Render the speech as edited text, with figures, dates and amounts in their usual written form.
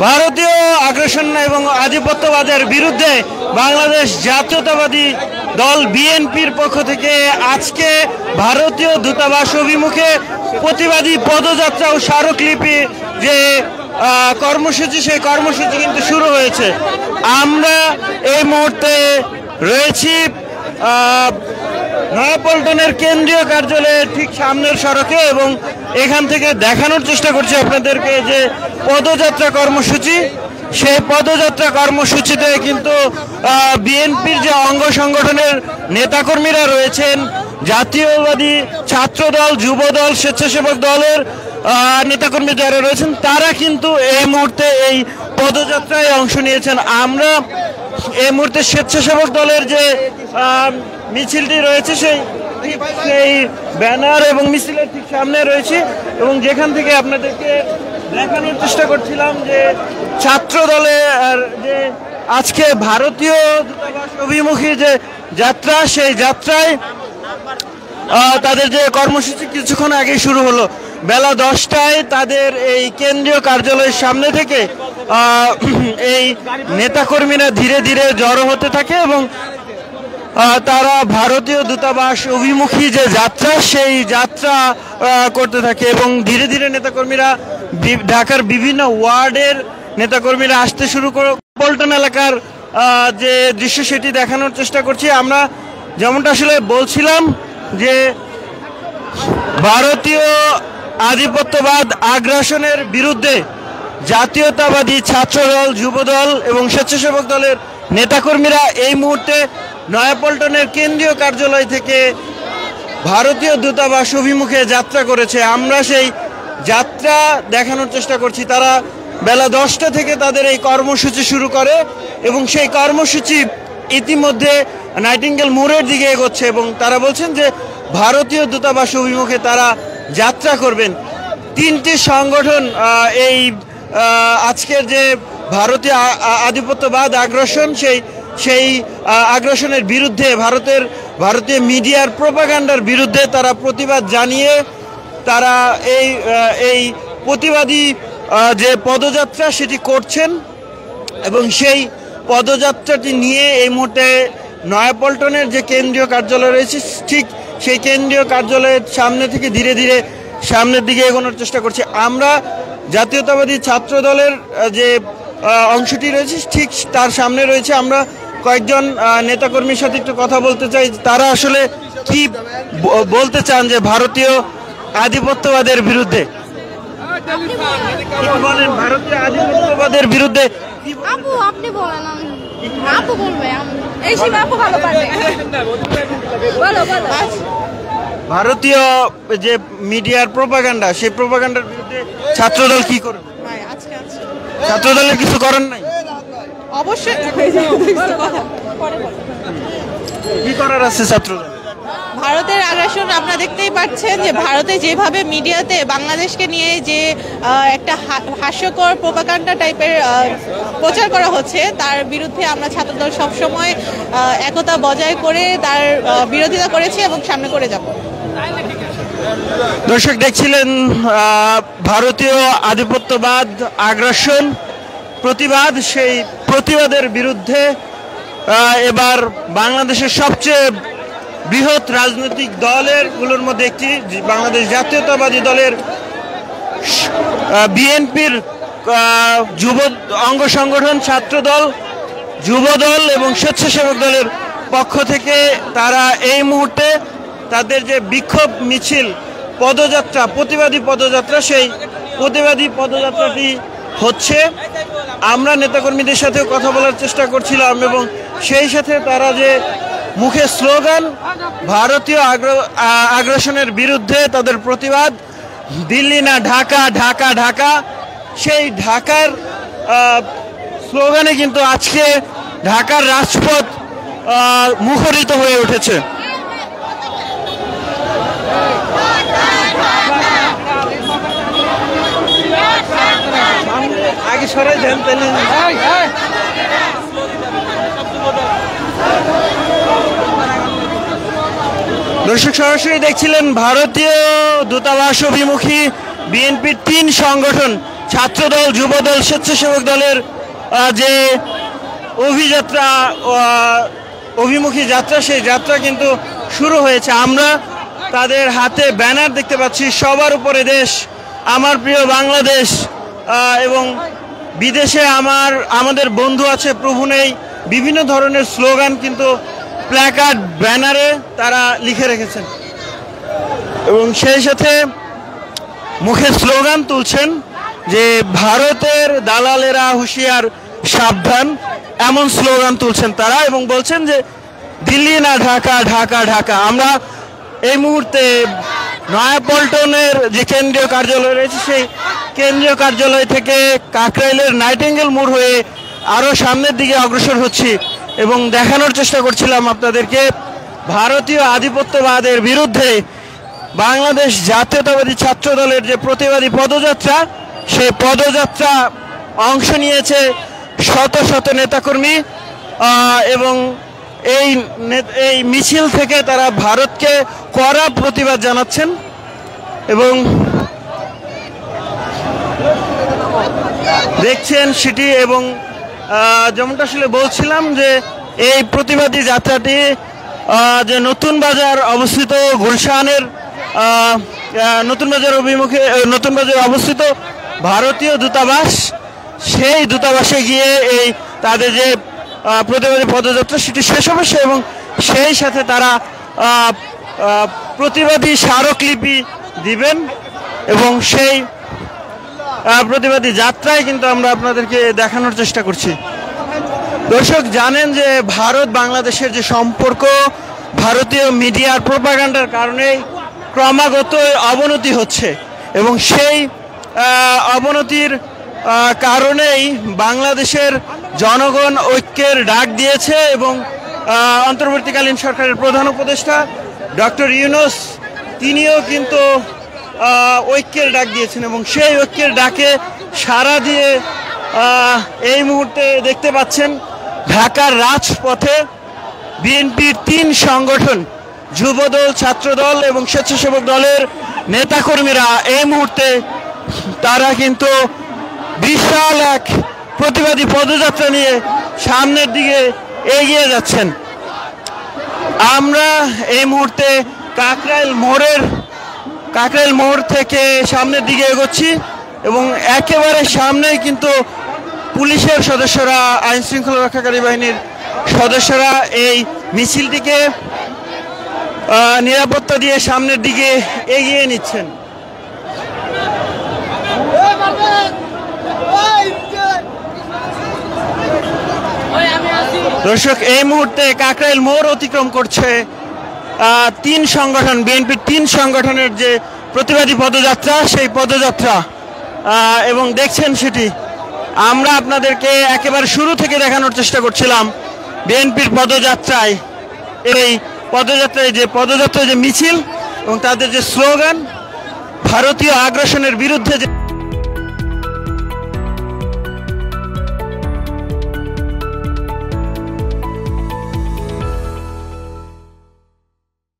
ভারতীয় আগ্রাসন এবং আধিপত্যবাদের বিরুদ্ধে বাংলাদেশ জাতীয়তাবাদী দল বিএনপির পক্ষ থেকে আজকে ভারতীয় দূতাবাস অভিমুখে প্রতিবাদী পদযাত্রা ও স্মারকলিপি যে কর্মসূচি, সেই কর্মসূচি কিন্তু শুরু হয়েছে। আমরা এই মুহূর্তে রয়েছি নয়াপল্টনের কেন্দ্রীয় কার্যালয়ের ঠিক সামনের সড়কে এবং এখান থেকে দেখানোর চেষ্টা করছি আপনাদেরকে যে পদযাত্রা কর্মসূচি, সেই পদযাত্রা কর্মসূচিতে কিন্তু বিএনপির যে অঙ্গ সংগঠনের নেতাকর্মীরা রয়েছেন, জাতীয়বাদী ছাত্রদল, যুবদল, স্বেচ্ছাসেবক দলের নেতাকর্মী যারা রয়েছেন তারা কিন্তু এই মুহূর্তে এই পদযাত্রায় অংশ নিয়েছেন। আমরা এই মুহূর্তে স্বেচ্ছাসেবক দলের যে মিছিলটি রয়েছে সেই ব্যানার এবং মিছিলের ঠিক সামনে রয়েছে এবং যেখান থেকে আপনাদেরকে দেখানোর চেষ্টা করছিলাম যে ছাত্র দলের যে আজকে ভারতীয় দূতাবাস অভিমুখী যে যাত্রা, সেই যাত্রায় তাদের যে কর্মসূচি কিছুক্ষণ আগে শুরু হলো। বেলা 10টায় তাদের এই কেন্দ্রীয় কার্যালয়ের সামনে থেকে এই নেতাকর্মীরা ধীরে ধীরে জড়ো হতে থাকে এবং তারা ভারতীয় দূতাবাস অভিমুখী যে যাত্রা, সেই যাত্রা করতে থাকে এবং ধীরে ধীরে নেতাকর্মীরা ঢাকার বিভিন্ন ওয়ার্ডের নেতাকর্মীরা আসতে শুরু করে। পল্টন এলাকার যে দৃশ্য সেটি দেখানোর চেষ্টা করছি। আমরা যেমনটা আসলে বলছিলাম যে ভারতীয় আধিপত্যবাদ আগ্রাসনের বিরুদ্ধে জাতীয়তাবাদী ছাত্রদল, যুবদল এবং স্বেচ্ছাসেবক দলের নেতাকর্মীরা এই মুহূর্তে নয়াপল্টনের কেন্দ্রীয় কার্যালয় থেকে ভারতীয় দূতাবাস অভিমুখে যাত্রা করেছে। আমরা সেই যাত্রা দেখানোর চেষ্টা করছি। তারা বেলা 10টা থেকে তাদের এই কর্মসূচি শুরু করে এবং সেই কর্মসূচি ইতিমধ্যে নাইটিঙ্গেল মোড়ের দিকে এগোচ্ছে এবং তারা বলছেন যে ভারতীয় দূতাবাস অভিমুখে তারা যাত্রা করবেন। তিনটি সংগঠন এই আজকের যে ভারতীয় আধিপত্যবাদ আগ্রাসন, সেই আগ্রাসনের বিরুদ্ধে ভারতীয় মিডিয়ার প্রোপাগান্ডার বিরুদ্ধে তারা প্রতিবাদ জানিয়ে তারা এই প্রতিবাদী যে পদযাত্রা সেটি করছেন এবং সেই পদযাত্রাটি নিয়ে এই মুহূর্তে নয়াপল্টনের যে কেন্দ্রীয় কার্যালয় রয়েছে ঠিক সেই কেন্দ্রীয় কার্যালয়ের সামনে থেকে ধীরে ধীরে সামনের দিকে এগোনোর চেষ্টা করছি। আমরা জাতীয়তাবাদী ছাত্র দলের যে অংশটি রয়েছে ঠিক তার সামনে রয়েছে। আমরা কয়েকজন নেতাকর্মীর সাথে একটু কথা বলতে চাই, তারা আসলে কি বলতে চান যে ভারতীয় আধিপত্যবাদের বিরুদ্ধে। ভারতীয় আধিপত্যবাদের বিরুদ্ধে ভারতীয় যে মিডিয়ার প্রোপাগান্ডা, সেই প্রোপাগান্ডার বিরুদ্ধে ছাত্রদল কি করবে? ছাত্রদলের কিছু করেন নাই? অবশ্যই কি করার আছে ছাত্রদল? ভারতের আগ্রাসন আপনারা দেখতেই পাচ্ছেন যে ভারতে যেভাবে মিডিয়াতে বাংলাদেশকে নিয়ে যে একটা হাস্যকর প্রোপাগান্ডা টাইপের প্রচার করা হচ্ছে, তার বিরুদ্ধে আমরা ছাত্রদল সবসময় একতা বজায় করে তার বিরোধিতা করেছি এবং সামনে করে যাব। দর্শক দেখছিলেন ভারতীয় আধিপত্যবাদ আগ্রাসন প্রতিবাদ, সেই প্রতিবাদের বিরুদ্ধে এবার বাংলাদেশের সবচেয়ে বৃহৎ রাজনৈতিক দলেরগুলোর মধ্যে একটি বাংলাদেশ জাতীয়তাবাদী দলের বিএনপির যুব অঙ্গ সংগঠন ছাত্রদল, যুবদল এবং স্বেচ্ছাসেবক দলের পক্ষ থেকে তারা এই মুহূর্তে তাদের যে বিক্ষোভ মিছিল পদযাত্রা, প্রতিবাদী পদযাত্রা, সেই প্রতিবাদী পদযাত্রাটি হচ্ছে। আমরা নেতাকর্মীদের সাথেও কথা বলার চেষ্টা করছিলাম এবং সেই সাথে তারা যে মুখে স্লোগান ভারতীয় আগ্রাসনের বিরুদ্ধে তাদের প্রতিবাদ, দিল্লি না ঢাকা, ঢাকা ঢাকা, সেই ঢাকার স্লোগানে কিন্তু আজকে ঢাকার রাজপথ মুখরিত হয়ে উঠেছে। আগে সরাই দেন তাহলে। দর্শক সরাসরি দেখছিলেন ভারতীয় দূতাবাস অভিমুখী বিএনপির তিন সংগঠন ছাত্রদল, যুবদল, স্বেচ্ছাসেবক দলের যে অভিযাত্রা, অভিমুখী যাত্রা, সেই যাত্রা কিন্তু শুরু হয়েছে। আমরা তাদের হাতে ব্যানার দেখতে পাচ্ছি, সবার উপরে দেশ, আমার প্রিয় বাংলাদেশ, এবং বিদেশে আমাদের বন্ধু আছে, প্রভু নেই, বিভিন্ন ধরনের স্লোগান কিন্তু প্ল্যাকার্ড, ব্যানারে তারা লিখে রেখেছেন এবং সেই সাথে মুখে স্লোগান তুলছেন যে ভারতের দালালেরা হুঁশিয়ার, সাবধান, এমন স্লোগান তুলছেন তারা এবং বলছেন যে দিল্লি না ঢাকা, ঢাকা ঢাকা। আমরা এই মুহূর্তে নয়াপল্টনের যে কেন্দ্রীয় কার্যালয় রয়েছে, সেই কেন্দ্রীয় কার্যালয় থেকে কাকরাইলের নাইটিঙ্গেল মোড় হয়ে আরও সামনের দিকে অগ্রসর হচ্ছি এবং দেখানোর চেষ্টা করছিলাম আপনাদেরকে ভারতীয় আধিপত্যবাদের বিরুদ্ধে বাংলাদেশ জাতীয়তাবাদী ছাত্র দলের যে প্রতিবাদী পদযাত্রা, সেই পদযাত্রা অংশ নিয়েছে শত শত নেতাকর্মী এবং এই মিছিল থেকে তারা ভারতকে কড়া প্রতিবাদ জানাচ্ছেন এবং দেখছেন সেটি। এবং যেমনটা আসলে বলছিলাম যে এই প্রতিবাদী যাত্রাটি যে নতুন বাজার অবস্থিত, গুলশানের নতুন বাজার অভিমুখে, নতুন বাজার অবস্থিত ভারতীয় দূতাবাস, সেই দূতাবাসে গিয়ে এই তাদের যে প্রতিবাদী পদযাত্রা সেটি শেষ হবে এবং সেই সাথে তারা প্রতিবাদী স্মারকলিপি দিবেন এবং সেই প্রতিবাদী যাত্রায় কিন্তু আমরা আপনাদেরকে দেখানোর চেষ্টা করছি। দর্শক জানেন যে ভারত বাংলাদেশের যে সম্পর্ক ভারতীয় মিডিয়ার প্রোপাগান্ডার কারণে ক্রমাগত অবনতি হচ্ছে এবং সেই অবনতির কারণেই বাংলাদেশের জনগণ ঐক্যের ডাক দিয়েছে এবং অন্তর্বর্তীকালীন সরকারের প্রধান উপদেষ্টা ডক্টর ইউনূস তিনিও কিন্তু ঐক্যের ডাক দিয়েছেন এবং সেই ঐক্যের ডাকে সাড়া দিয়ে এই মুহূর্তে দেখতে পাচ্ছেন ঢাকার রাজপথে বিএনপির 3 সংগঠন, যুবদল, ছাত্রদল এবং স্বেচ্ছাসেবক দলের নেতাকর্মীরা এই মুহূর্তে তারা কিন্তু বিশাল এক প্রতিবাদী পদযাত্রা নিয়ে সামনের দিকে এগিয়ে যাচ্ছেন। আমরা এই মুহূর্তে কাকরাইল মোড় থেকে সামনের দিকে এগোচ্ছি এবং একেবারে সামনেই কিন্তু পুলিশের সদস্যরা, আইন শৃঙ্খলা রক্ষাকারী বাহিনীর সদস্যরা এই মিছিলটিকে নিরাপত্তা দিয়ে সামনের দিকে এগিয়ে নিচ্ছেন। দর্শক এই মুহূর্তে কাকরাইল মোড় অতিক্রম করছে 3 সংগঠন, বিএনপির 3 সংগঠনের যে প্রতিবাদী পদযাত্রা, সেই পদযাত্রা এবং দেখছেন সেটি আমরা আপনাদেরকে একেবারে শুরু থেকে দেখানোর চেষ্টা করছিলাম। বিএনপির পদযাত্রায় যে মিছিল এবং তাদের যে স্লোগান ভারতীয় আগ্রাসনের বিরুদ্ধে যে